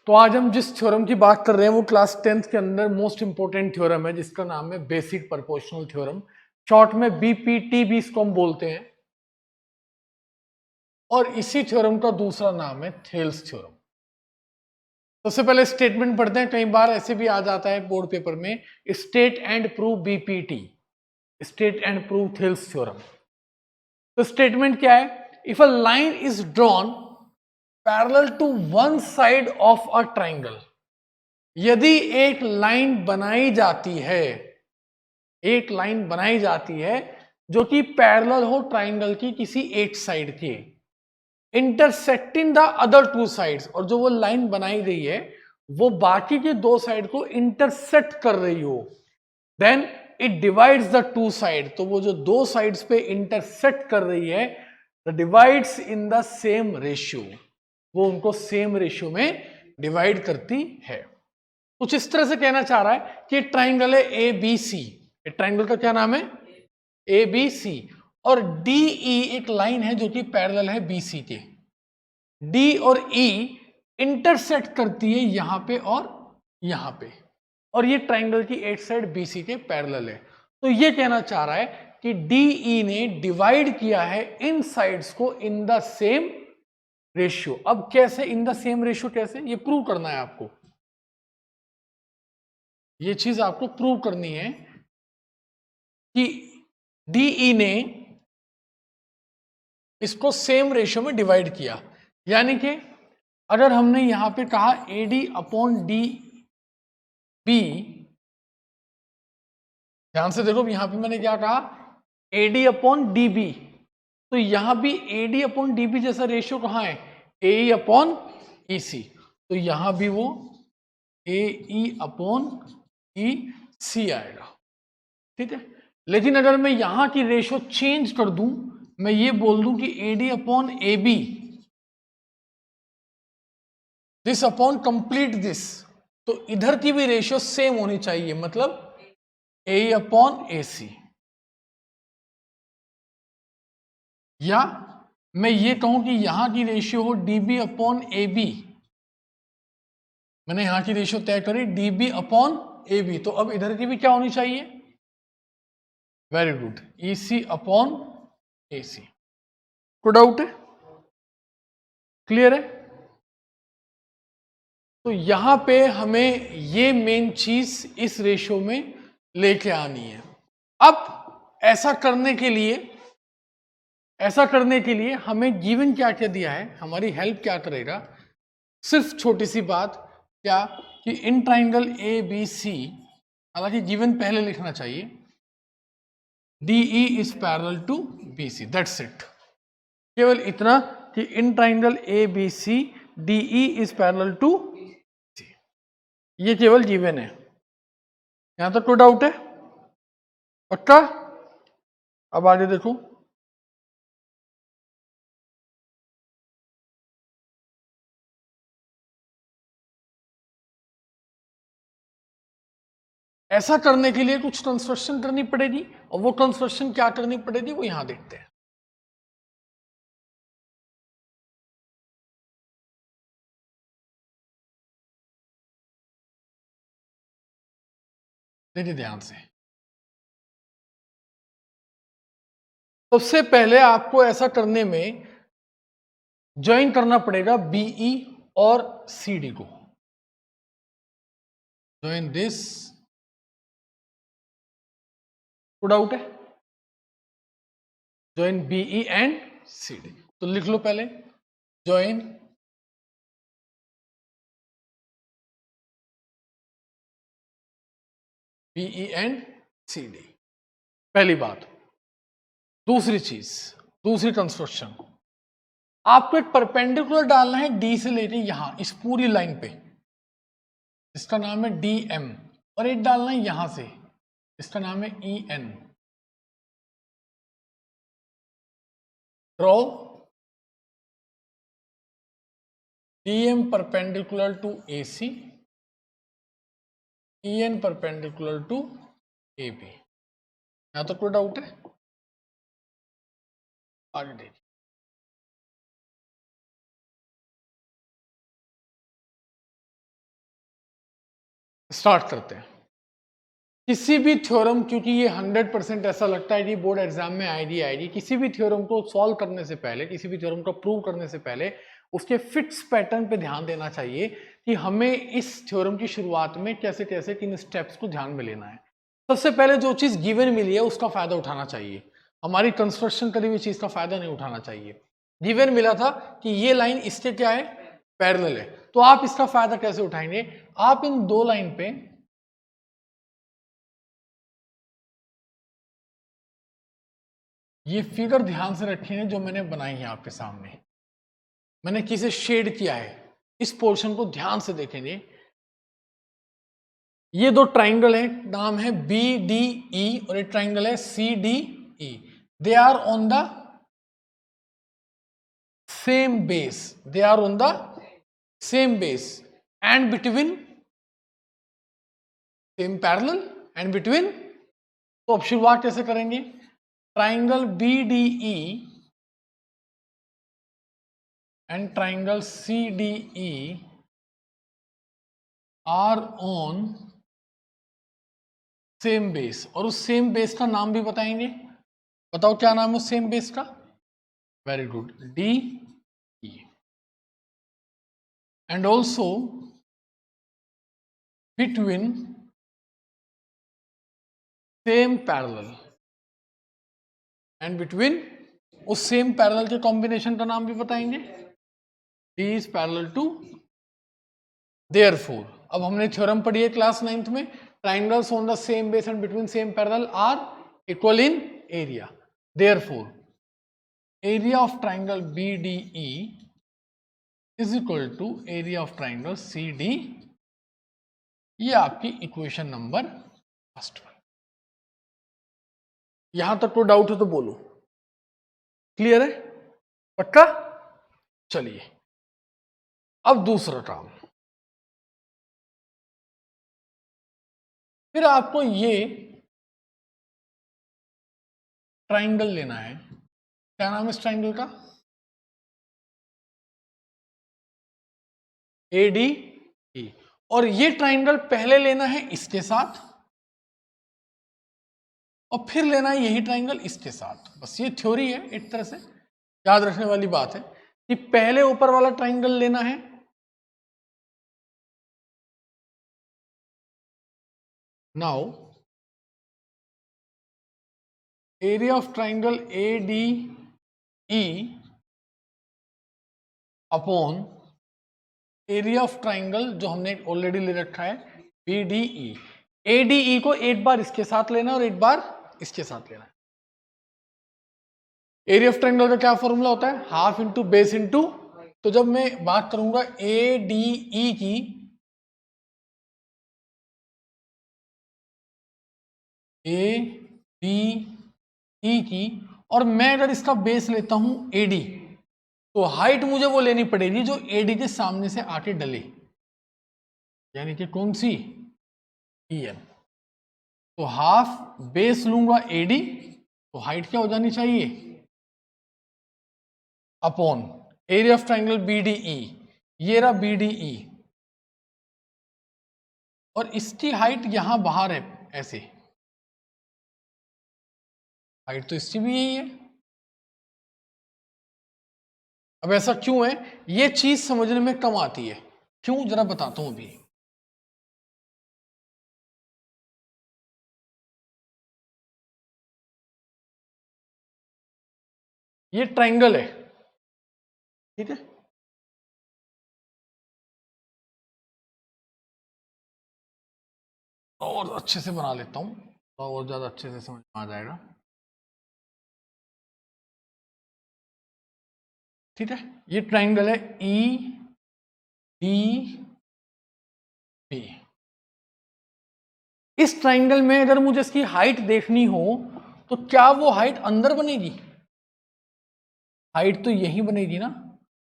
तो आज हम जिस थ्योरम की बात कर रहे हैं वो क्लास 10th के अंदर मोस्ट इंपोर्टेंट थ्योरम है, जिसका नाम है बेसिक प्रोपोर्शनल थ्योरम। शॉर्ट में बीपीटी भी इसको हम बोलते हैं। और इसी थ्योरम का दूसरा नाम है थेल्स थ्योरम। सबसे पहले स्टेटमेंट पढ़ते हैं, कई बार ऐसे भी आ जाता है बोर्ड पेपर में, state and prove BPT, state and prove Thales theorem. तो स्टेटमेंट क्या है? If a line is drawn parallel to one side of a triangle, यदि एक लाइन बनाई जाती है, एक लाइन बनाई जाती है जो कि पैरेलल हो ट्राइंगल की किसी एक साइड के, intersecting the other two sides, और जो वो लाइन बनाई गई है वो बाकी के दो साइड को इंटरसेक्ट कर रही हो, then it divides the two side, तो वो जो दो साइड्स पे इंटरसेक्ट कर रही है, the divides in the same ratio, वो उनको सेम रेशियो में डिवाइड करती है। कुछ इस तरह से कहना चाह रहा है कि ट्राइंगल है ए बी सी, ट्राइंगल का क्या नाम है? ए बी सी, और डी ई एक लाइन है जो कि पैरेलल है बी सी के। डी और ई इंटरसेक्ट करती है यहां पे और यहां पे, और ये ट्राइंगल की एक साइड बी सी के पैरेलल है। तो ये कहना चाह रहा है कि डी ई ने डिवाइड किया है इन साइड्स को इन द सेम रेशियो। अब कैसे इन द सेम रेशियो? कैसे? ये प्रूव करना है आपको, ये चीज आपको प्रूव करनी है कि डीई ने इसको सेम रेशियो में डिवाइड किया। यानी कि अगर हमने यहां पे कहा एडी अपॉन डी बी, ध्यान से देखो यहां पे मैंने क्या कहा, एडी अपॉन डी बी, तो यहां भी एडी अपॉन डी बी जैसा रेशियो कहां है? ए अपॉन ई सी, तो यहां भी वो ए ई अपॉन ई सी आएगा। ठीक है, लेकिन अगर मैं यहां की रेशियो चेंज कर दूं, मैं ये बोल दूं कि AD upon A B, this upon complete this, तो इधर की भी रेशियो सेम होनी चाहिए, मतलब ए अपॉन ए सी। या मैं ये कहूं कि यहां की रेशियो हो डीबी अपॉन ए बी, मैंने यहां की रेशियो तय करी डीबी अपॉन ए बी, तो अब इधर की भी क्या होनी चाहिए? वेरी गुड, ई सी अपॉन ए सी। कोई डाउट है? क्लियर है? तो यहां पे हमें ये मेन चीज इस रेशियो में लेके आनी है। अब ऐसा करने के लिए हमें गिवन क्या क्या दिया है, हमारी हेल्प क्या करेगा? सिर्फ छोटी सी बात, क्या कि इन ट्राइंगल ए बी सी, हालांकि गिवन पहले लिखना चाहिए, D E is parallel to B C, that's it. केवल इतना कि in triangle A B C D E is parallel to, ये केवल गिवन है। यहां तक कोई डाउट है? पक्का? अब आगे देखो, ऐसा करने के लिए कुछ कंस्ट्रक्शन करनी पड़ेगी, और वो कंस्ट्रक्शन क्या करनी पड़ेगी वो यहां देखते हैं। देखिए ध्यान से, सबसे पहले आपको ऐसा करने में ज्वाइन करना पड़ेगा बीई और सीडी को। ज्वाइन दिस, कोई डाउट है? ज्वाइन बीई एंड सीडी, तो लिख लो पहले, ज्वाइन बीई एंड सीडी, पहली बात। दूसरी चीज, दूसरी कंस्ट्रक्शन, आपको एक परपेंडिकुलर डालना है डी से लेके यहां इस पूरी लाइन पे, इसका नाम है डी एम, और एक डालना है यहां से, इसका नाम है E N. Draw D M perpendicular to A C, E N perpendicular to A B. यहां तो कोई डाउट है? आगे देखिए, स्टार्ट करते हैं। किसी भी थ्योरम, क्योंकि ये 100% ऐसा लगता है कि बोर्ड एग्जाम में आएगी, किसी भी थ्योरम को सॉल्व करने से पहले, किसी भी थ्योरम को प्रूव करने से पहले उसके फिक्स पैटर्न पे ध्यान देना चाहिए कि हमें इस थ्योरम की शुरुआत में कैसे कैसे किन स्टेप्स को ध्यान में लेना है। सबसे पहले जो चीज गिवन मिली है उसका फायदा उठाना चाहिए, हमारी कंस्ट्रक्शन करी हुई चीज का फायदा नहीं उठाना चाहिए। गिवन मिला था कि ये लाइन इसके क्या है, पैरेलल है, तो आप इसका फायदा कैसे उठाएंगे? आप इन दो लाइन पे ये फिगर ध्यान से रखेंगे जो मैंने बनाई है आपके सामने, मैंने किसे शेड किया है, इस पोर्शन को ध्यान से देखेंगे। ये दो ट्राइंगल है, नाम है बी डी ई, और एक ट्राइंगल है C D E. They are on the same base, they are on the same base and between same parallel and between. तो अब शुरुआत कैसे करेंगे? Triangle B D E and triangle C D E are on same base, और उस same base का नाम भी बताएंगे। बताओ क्या नाम है उस सेम बेस का? Very good, D E. And also between same parallel and between, उस सेम पैरेलल के कॉम्बिनेशन का नाम भी बताएंगे। D is parallel to, therefore. अब हमने थ्योरम पढ़ी है क्लास 9th में, triangles on the same base and between same parallel are equal in area. Therefore, area of triangle BDE is equal to area of triangle CD. ये आपकी equation number first. यहां तक कोई doubt है तो बोलो, clear है? पक्का? चलिए अब दूसरा काम, फिर आपको ये ट्राइंगल लेना है। क्या नाम है इस ट्राइंगल का? ADE। और ये ट्राइंगल पहले लेना है इसके साथ और फिर लेना है यही ट्राइंगल इसके साथ। बस ये थ्योरी है, एक तरह से याद रखने वाली बात है कि पहले ऊपर वाला ट्राइंगल लेना है, now area of triangle ADE upon area of triangle जो हमने ऑलरेडी ले रखा है BDE। ADE को एक बार इसके साथ लेना और एक बार इसके साथ लेना है। एरिया ऑफ ट्राइंगल का क्या फॉर्मूला होता है? Half into base into. तो जब मैं बात करूंगा ADE की, ADE की, और मैं अगर इसका बेस लेता हूं AD, तो हाइट मुझे वो लेनी पड़ेगी जो AD के सामने से आके डले, यानी कि कौन सी? EN। तो हाफ बेस लूंगा AD, तो हाइट क्या हो जानी चाहिए? Upon area of triangle BDE। ये रहा BDE, और इसकी हाइट यहां बाहर है ऐसे, हाइट तो इसकी भी यही है। अब ऐसा क्यों है? ये चीज समझने में कम आती है, क्यों जरा बताता हूं अभी। ये ट्राइंगल है, ठीक है? और अच्छे से बना लेता हूं तो और ज्यादा अच्छे से समझ में आ जाएगा, ठीक है? ये ट्राइंगल है EDB। इस ट्राइंगल में अगर मुझे इसकी हाइट देखनी हो तो क्या वो हाइट अंदर बनेगी? हाइट तो यही बनेगी ना,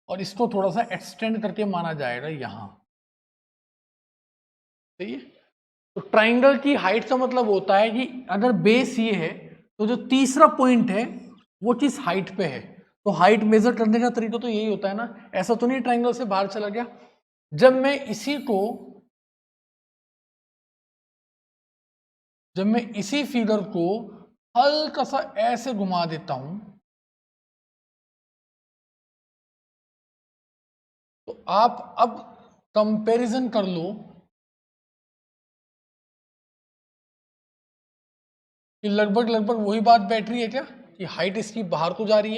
और इसको थोड़ा सा एक्सटेंड करके माना जाएगा यहां, सही है? तो ट्राइंगल की हाइट का मतलब होता है कि अगर बेस ये है तो जो तीसरा पॉइंट है वो किस हाइट पे है। तो हाइट मेजर करने का तरीका तो यही होता है ना, ऐसा तो नहीं ट्राइंगल से बाहर चला गया। जब मैं इसी को जब मैं इसी फिगर को हल्का सा ऐसे घुमा देता हूं तो आप अब कंपैरिजन कर लो कि लगभग लगभग वही बात बैठ रही है क्या कि हाइट इसकी बाहर को जा रही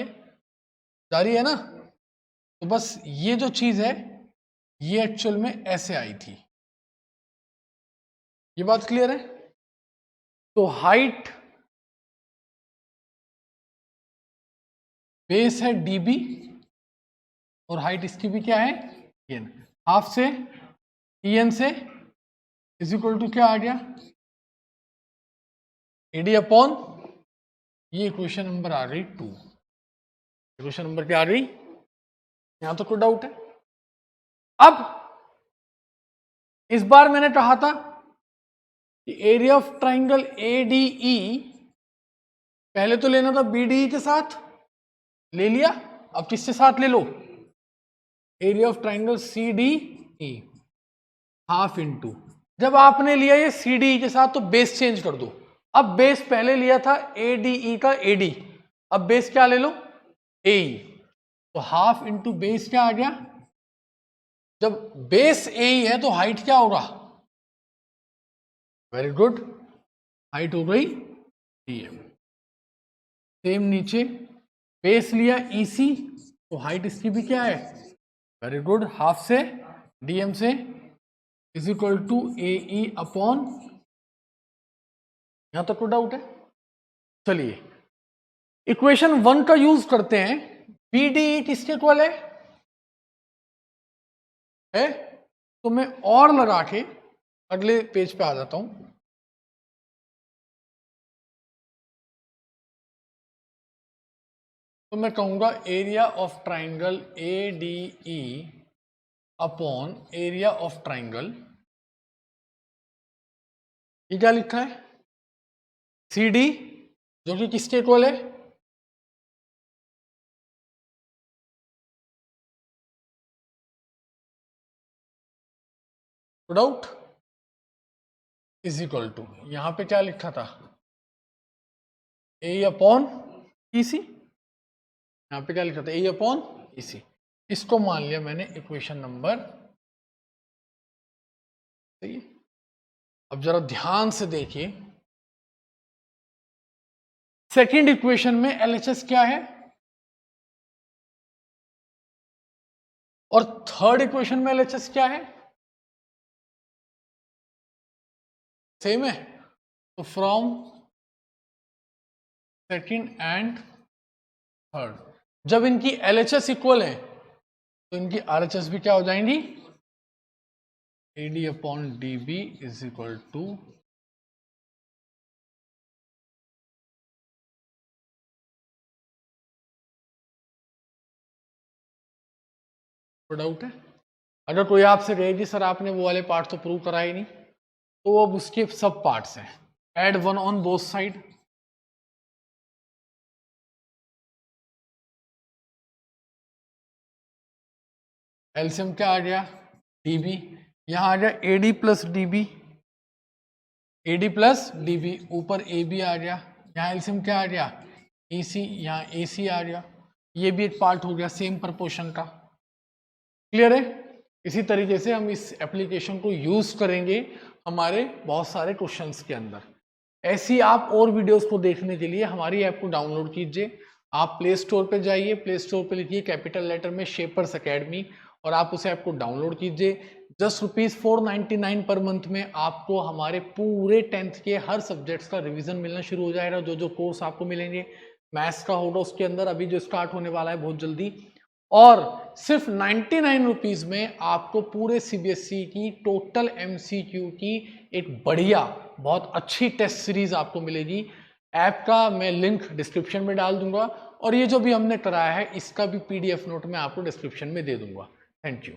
है ना। तो बस ये जो चीज है ये एक्चुअल में ऐसे आई थी। ये बात क्लियर है। तो हाइट बेस है db और हाइट इसकी भी क्या है en। हाफ से en से इज इक्वल टू क्या आ गया ad अपॉन ये इक्वेशन नंबर आ गई 2। इक्वेशन नंबर क्या आ गई, यहां तो कोई डाउट है। अब इस बार मैंने कहा था कि एरिया ऑफ ट्राइंगल ADE पहले तो लेना था BDE के साथ, ले लिया। अब किसके साथ ले लो, area of triangle CDE half into, जब आपने लिया ये CDE के साथ तो बेस चेंज कर दो। अब बेस पहले लिया था ADE का AD, अब बेस क्या ले लो AE, तो हाफ इंटू बेस क्या आ गया। जब बेस AE है तो हाइट क्या होगा, वेरी गुड, हाइट हो गई DM। सेम नीचे बेस लिया EC तो हाइट इसकी भी क्या है, वेरी गुड, हाफ से DM से is equal to AE upon, यहां तक कोई डाउट है। चलिए इक्वेशन 1 का यूज करते हैं। BDE किसके इक्वल है? तो मैं और लगा के अगले पेज पे आ जाता हूं। तो मैं कहूंगा area of triangle ADE upon area of triangle, ये क्या लिखा है CD, जो कि किसके इक्वल है, डाउट, इज इक्वल टू, यहां पे क्या लिखा था A अपॉन EC, यहां पे क्या लिखा था A अपॉन EC। इसको मान लिया मैंने इक्वेशन नंबर, सही है। अब जरा ध्यान से देखिए, सेकेंड इक्वेशन में LHS क्या है और थर्ड इक्वेशन में LHS क्या है, सेम है। तो फ्रॉम सेकेंड एंड थर्ड, जब इनकी LHS इक्वल है तो इनकी RHS भी क्या हो जाएंगी, AD upon DB is equal to, doubt है। अगर कोई आपसे कहे कि सर आपने वो वाले पार्ट तो प्रूव करा ही नहीं, तो अब उसके सब पार्ट्स हैं, add one on both side, LCM क्या आ गया DB, यहां आ गया AD plus DB, AD plus DB, ऊपर AB आ गया, यहाँ एलसीएम क्या आ गया EC, यहाँ AC आ गया, ये भी एक पार्ट हो गया सेम प्रपोर्शन का। क्लियर है। इसी तरीके से हम इस एप्लीकेशन को यूज करेंगे हमारे बहुत सारे क्वेश्चंस के अंदर। ऐसी आप और वीडियोस को देखने के लिए हमारी ऐप को डाउनलोड कीजिए। आप प्ले स्टोर पे जाइए, प्ले स्टोर पे लिखिए कैपिटल लेटर में शेपर्स एकेडमी और आप उस ऐप को डाउनलोड कीजिए। जस्ट ₹499 पर मंथ में आपको हमारे पूरे 10th के हर सब्जेक्ट्स का रिवीजन मिलना शुरू हो जाएगा। जो जो कोर्स आपको मिलेंगे, मैथ्स का होगा उसके अंदर अभी जो स्टार्ट होने वाला है बहुत जल्दी, और सिर्फ 99 रुपीज में आपको पूरे CBSE की टोटल MCQ की एक बढ़िया बहुत अच्छी टेस्ट सीरीज आपको मिलेगी। ऐप का मैं लिंक डिस्क्रिप्शन में डाल दूंगा और ये जो भी हमने कराया है इसका भी PDF नोट मैं आपको डिस्क्रिप्शन में दे दूंगा। Thank you.